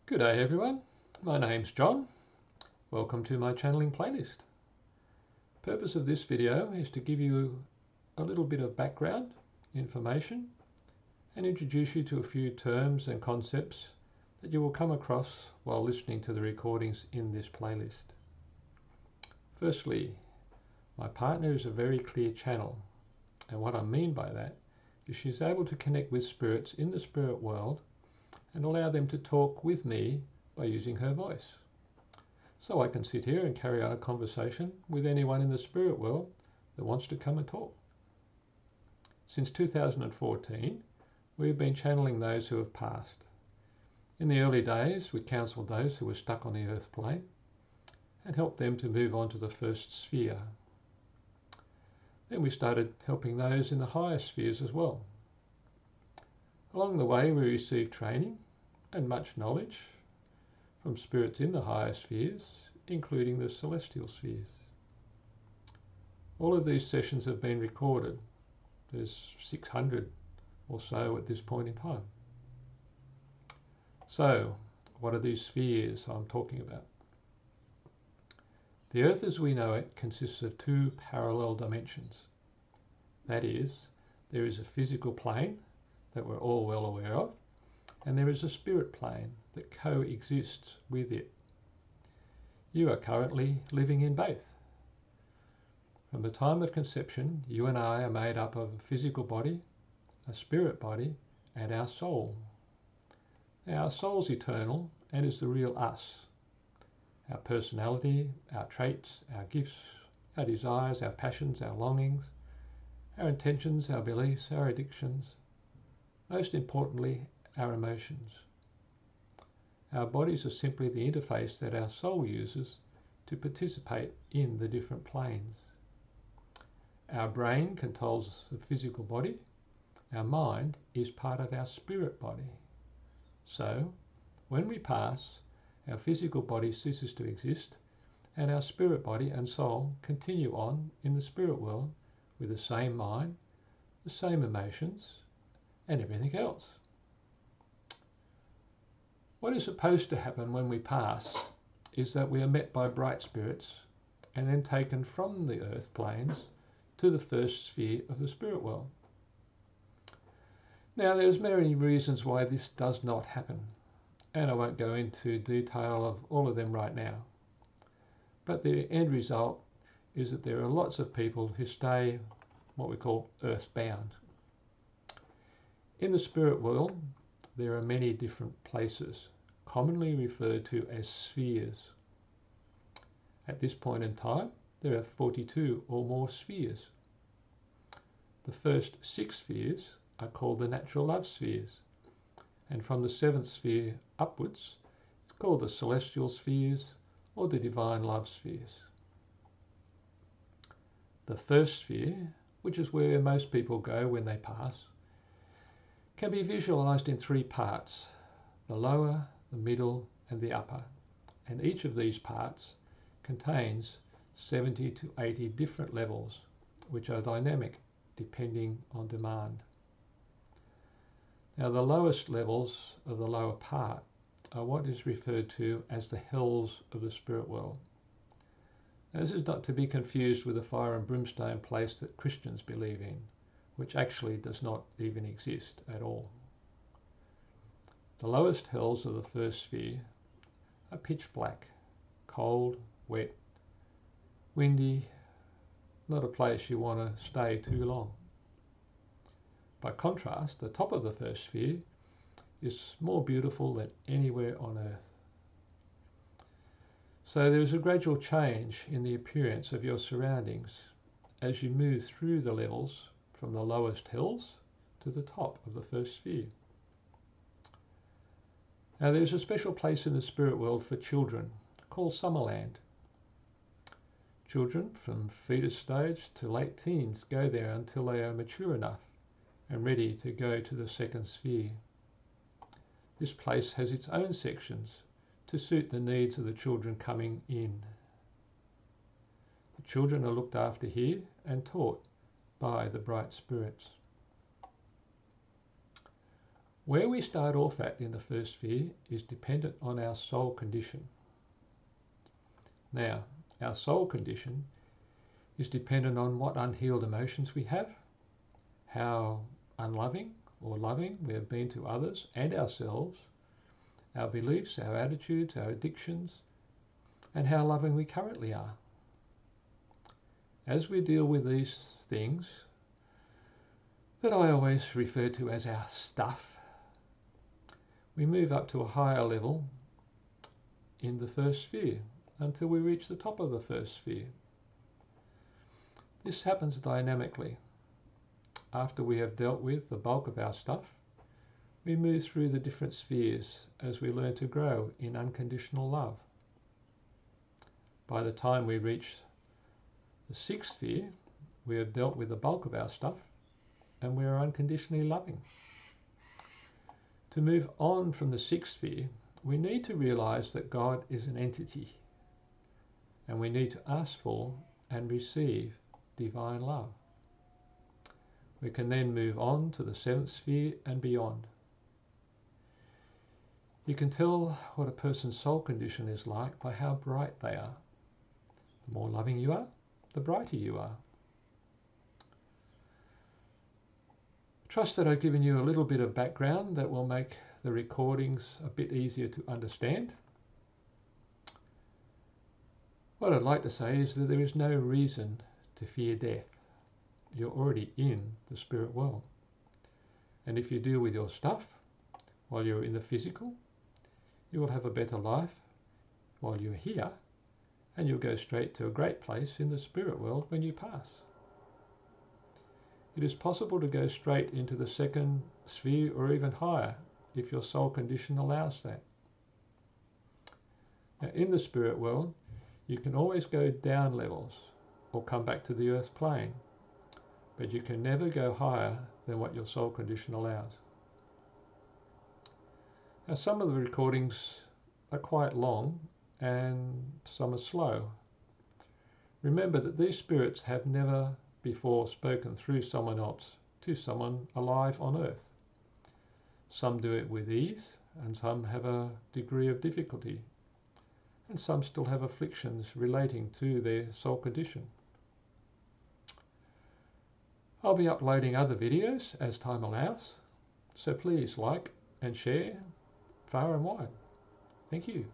Good day everyone, my name's John. Welcome to my channeling playlist. The purpose of this video is to give you a little bit of background information and introduce you to a few terms and concepts that you will come across while listening to the recordings in this playlist. Firstly, my partner is a very clear channel, and what I mean by that is she's able to connect with spirits in the spirit world and allow them to talk with me by using her voice. So I can sit here and carry on a conversation with anyone in the spirit world that wants to come and talk. Since 2014, we've been channeling those who have passed. In the early days, we counselled those who were stuck on the earth plane and helped them to move on to the first sphere. Then we started helping those in the higher spheres as well. Along the way, we received training and much knowledge from spirits in the higher spheres, including the celestial spheres. All of these sessions have been recorded. There's 600 or so at this point in time. So, what are these spheres I'm talking about? The Earth as we know it consists of two parallel dimensions. That is, there is a physical plane that we're all well aware of, and there is a spirit plane that coexists with it. You are currently living in both. From the time of conception, you and I are made up of a physical body, a spirit body, and our soul. Now, our soul's eternal and is the real us. Our personality, our traits, our gifts, our desires, our passions, our longings, our intentions, our beliefs, our addictions, most importantly, our emotions. Our bodies are simply the interface that our soul uses to participate in the different planes. Our brain controls the physical body. Our mind is part of our spirit body. So, when we pass, our physical body ceases to exist, and our spirit body and soul continue on in the spirit world with the same mind, the same emotions, and everything else. What is supposed to happen when we pass is that we are met by bright spirits and then taken from the earth planes to the first sphere of the spirit world. Now, there's many reasons why this does not happen, and I won't go into detail of all of them right now. But the end result is that there are lots of people who stay what we call earthbound. In the spirit world, there are many different places, commonly referred to as spheres. At this point in time, there are 42 or more spheres. The first 6 spheres are called the natural love spheres, and from the 7th sphere upwards, it's called the celestial spheres or the divine love spheres. The first sphere, which is where most people go when they pass, can be visualized in 3 parts: the lower, the middle, and the upper. And each of these parts contains 70 to 80 different levels, which are dynamic depending on demand. Now, the lowest levels of the lower part are what is referred to as the hells of the spirit world. Now, this is not to be confused with the fire and brimstone place that Christians believe in, which actually does not even exist at all. The lowest hells of the first sphere are pitch black, cold, wet, windy, not a place you want to stay too long. By contrast, the top of the first sphere is more beautiful than anywhere on earth. So there is a gradual change in the appearance of your surroundings as you move through the levels from the lowest hills to the top of the first sphere. Now, there's a special place in the spirit world for children called Summerland. Children from fetus stage to late teens go there until they are mature enough and ready to go to the second sphere. This place has its own sections to suit the needs of the children coming in. The children are looked after here and taught by the bright spirits. Where we start off at in the first sphere is dependent on our soul condition. Now, our soul condition is dependent on what unhealed emotions we have, how unloving or loving we have been to others and ourselves, our beliefs, our attitudes, our addictions, and how loving we currently are. As we deal with these things that I always refer to as our stuff, we move up to a higher level in the first sphere until we reach the top of the first sphere. This happens dynamically. After we have dealt with the bulk of our stuff, we move through the different spheres as we learn to grow in unconditional love. By the time we reach the sixth sphere, we have dealt with the bulk of our stuff and we are unconditionally loving. To move on from the sixth sphere, we need to realize that God is an entity and we need to ask for and receive divine love. We can then move on to the seventh sphere and beyond. You can tell what a person's soul condition is like by how bright they are. The more loving you are, the brighter you are. Trust that I've given you a little bit of background that will make the recordings a bit easier to understand. What I'd like to say is that there is no reason to fear death. You're already in the spirit world. And if you deal with your stuff while you're in the physical, you will have a better life while you're here, and you'll go straight to a great place in the spirit world when you pass. It is possible to go straight into the second sphere or even higher if your soul condition allows that. Now, in the spirit world, you can always go down levels or come back to the earth plane, but you can never go higher than what your soul condition allows. Now, some of the recordings are quite long and some are slow. Remember that these spirits have never before spoken through someone else to someone alive on earth. Some do it with ease and some have a degree of difficulty, and some still have afflictions relating to their soul condition. I'll be uploading other videos as time allows, so please like and share far and wide. Thank you.